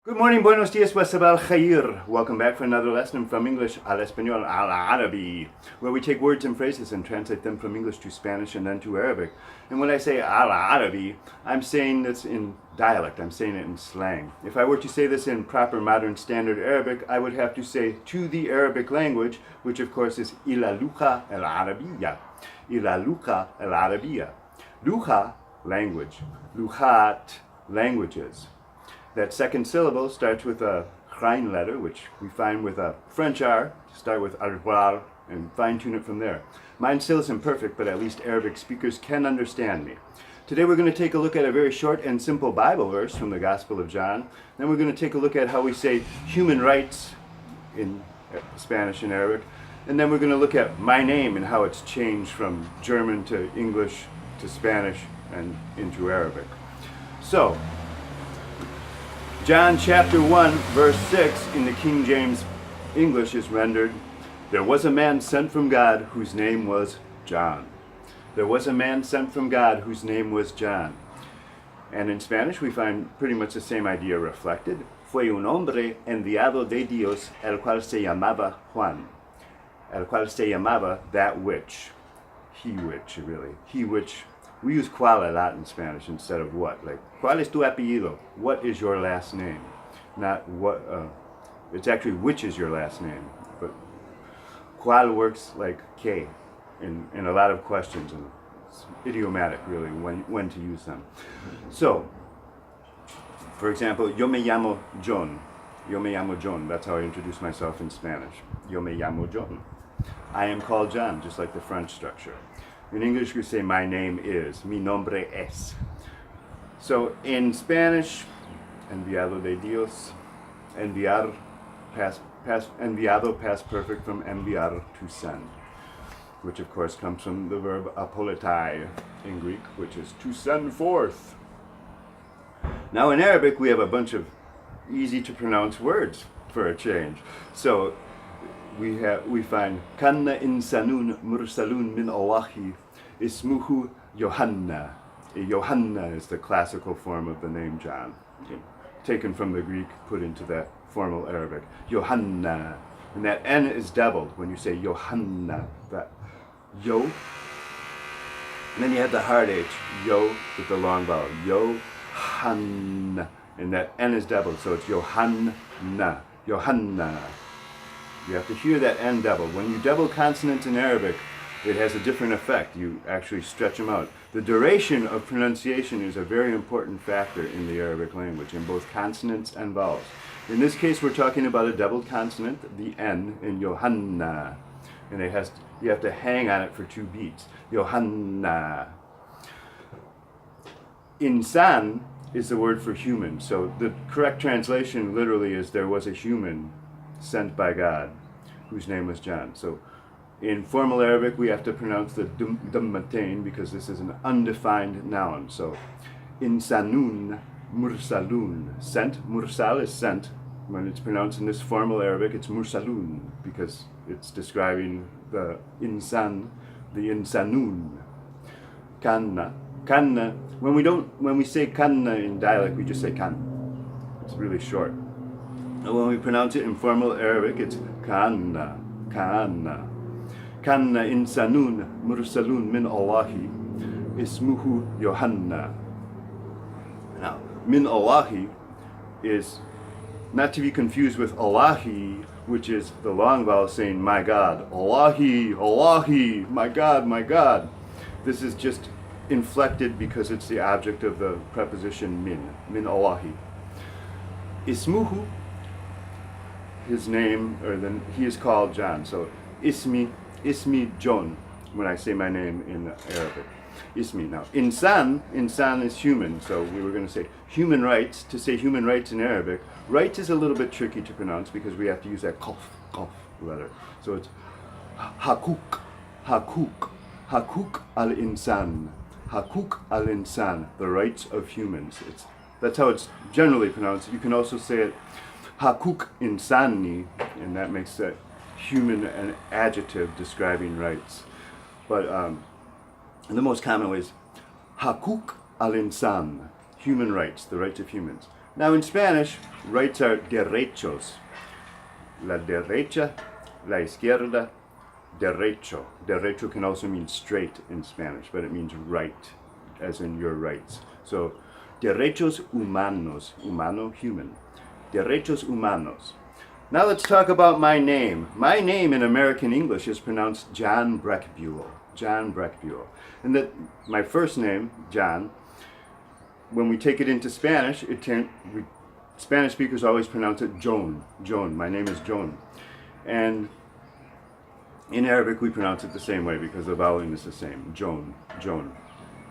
Good morning, buenos dias, wa sabah al khair. Welcome back for another lesson from English al Español al Arabi, where we take words and phrases and translate them from English to Spanish and then to Arabic. And when I say al Arabi, I'm saying this in dialect, I'm saying it in slang. If I were to say this in proper modern standard Arabic, I would have to say to the Arabic language, which of course is ila luqa al Arabiya. Ila luqa al Arabiya. Luqa, language. Luqat, languages. That second syllable starts with a Ghain letter, which we find with a French R, start with arwar, and fine-tune it from there. Mine still isn't perfect, but at least Arabic speakers can understand me. Today we're going to take a look at a very short and simple Bible verse from the Gospel of John. Then we're going to take a look at how we say human rights in Spanish and Arabic. And then we're going to look at my name and how it's changed from German to English to Spanish and into Arabic. So, John chapter 1 verse 6 in the King James English is rendered, "There was a man sent from God whose name was John." There was a man sent from God whose name was John. And in Spanish we find pretty much the same idea reflected. Fue un hombre enviado de Dios, el cual se llamaba Juan. El cual se llamaba that which. He which, really. He which. We use cual a lot in Spanish instead of what. Like, ¿cuál es tu apellido? What is your last name? Not what, it's actually which is your last name. But cual works like que in a lot of questions, and it's idiomatic, really, when to use them. So, for example, yo me llamo John. Yo me llamo John. That's how I introduce myself in Spanish. Yo me llamo John. I am called John, just like the French structure. In English, we say, my name is, mi nombre es. So in Spanish, enviado de Dios, enviar, enviado, past perfect, from enviar, to send, which of course comes from the verb apolitai in Greek, which is to send forth. Now in Arabic, we have a bunch of easy to pronounce words for a change. So we find kanna insanun mursalun min Allahi ismuhu Yohanna. Yohanna is the classical form of the name John, taken from the Greek, put into that formal Arabic. Yohanna. And that N is doubled when you say Yohanna. That yo. And then you have the hard H, yo, with the long vowel. Yohanna. And that N is doubled, so it's Yohanna. Yohanna. You have to hear that N double. When you double consonants in Arabic, it has a different effect. You actually stretch them out. The duration of pronunciation is a very important factor in the Arabic language, in both consonants and vowels. In this case, we're talking about a doubled consonant, the N, in Yohanna. And you have to hang on it for 2 beats. Yohanna. Insan is the word for human. So the correct translation literally is, there was a human sent by God, whose name was John. So in formal Arabic, we have to pronounce the dummatain because this is an undefined noun. So insanun mursalun, sent. Mursal is sent. When it's pronounced in this formal Arabic, it's mursalun because it's describing the insan, the insanun. Kanna. Kanna. When we say kanna in dialect, we just say kan. It's really short. When we pronounce it in formal Arabic, it's kanna, kanna. Kanna insanun mursalun min Allahi ismuhu Yohanna. Now, min Allahi is not to be confused with Allahi, which is the long vowel saying my God. Allahi, Allahi, my God, my God. This is just inflected because it's the object of the preposition min Allahi. Ismuhu, his name, or then he is called John. So ismi John, when I say my name in Arabic. Ismi. Now insan is human, so we were going to say human rights. To say human rights in Arabic, rights is a little bit tricky to pronounce because we have to use that qaf letter. So it's hakuk al-insan, hakuk al-insan, the rights of humans. That's how it's generally pronounced. You can also say it hakuk insani, and that makes that human an adjective describing rights. But the most common way is hakuk al-insan, human rights, the rights of humans. Now in Spanish, rights are derechos. La derecha, la izquierda, derecho. Derecho can also mean straight in Spanish, but it means right, as in your rights. So, derechos humanos, humano, human. Derechos humanos. Now let's talk about my name. My name in American English is pronounced John Breckbuell. John Breckbuell. And that my first name, John, when we take it into Spanish, Spanish speakers always pronounce it Joan. Joan. My name is Joan. And in Arabic we pronounce it the same way because the vowel is the same. Joan. Joan.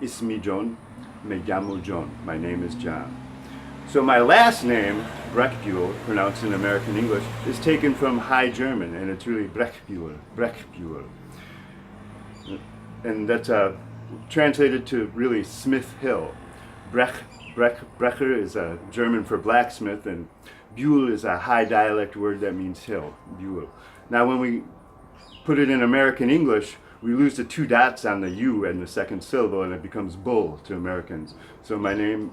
Ismi Joan. Me llamo Joan. My name is John. So my last name, Breckbuell, pronounced in American English, is taken from High German, and it's really Breckbuell. Breckbuell. And that's translated to really Smith Hill. Brecher is a German for blacksmith, and Buell is a high dialect word that means hill. Buell. Now when we put it in American English, we lose the two dots on the U and the second syllable, and it becomes bull to Americans. So my name,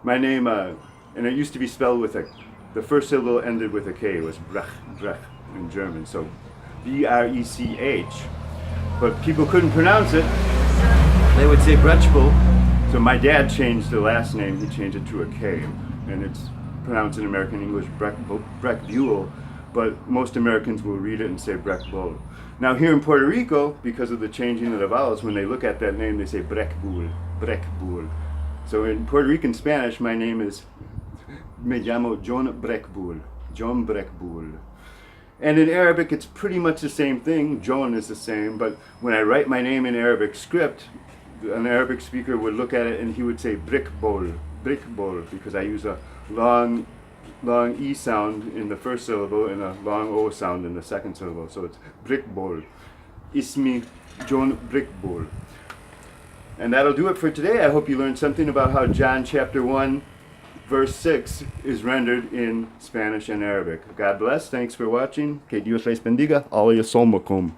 and it used to be spelled with the first syllable ended with a K. It was Brech in German. So B-R-E-C-H. But people couldn't pronounce it. They would say Brechbull. So my dad changed the last name. He changed it to a K, and it's pronounced in American English Breckbuell, but most Americans will read it and say Breckbull. Now here in Puerto Rico, because of the changing of the vowels, when they look at that name, they say Breckbuell, Breckbuell. So in Puerto Rican Spanish, my name is Me llamo John Breckbuell, John Breckbuell. And in Arabic, it's pretty much the same thing. John is the same, but when I write my name in Arabic script, an Arabic speaker would look at it and he would say Brickbol, Brickbol, because I use a long E sound in the first syllable and a long O sound in the second syllable. So it's Brickbol. Ismi John Brickbol. And that'll do it for today. I hope you learned something about how John chapter 1 verse 6 is rendered in Spanish and Arabic. God bless. Thanks for watching. Que Dios les bendiga. Alaya Somakum.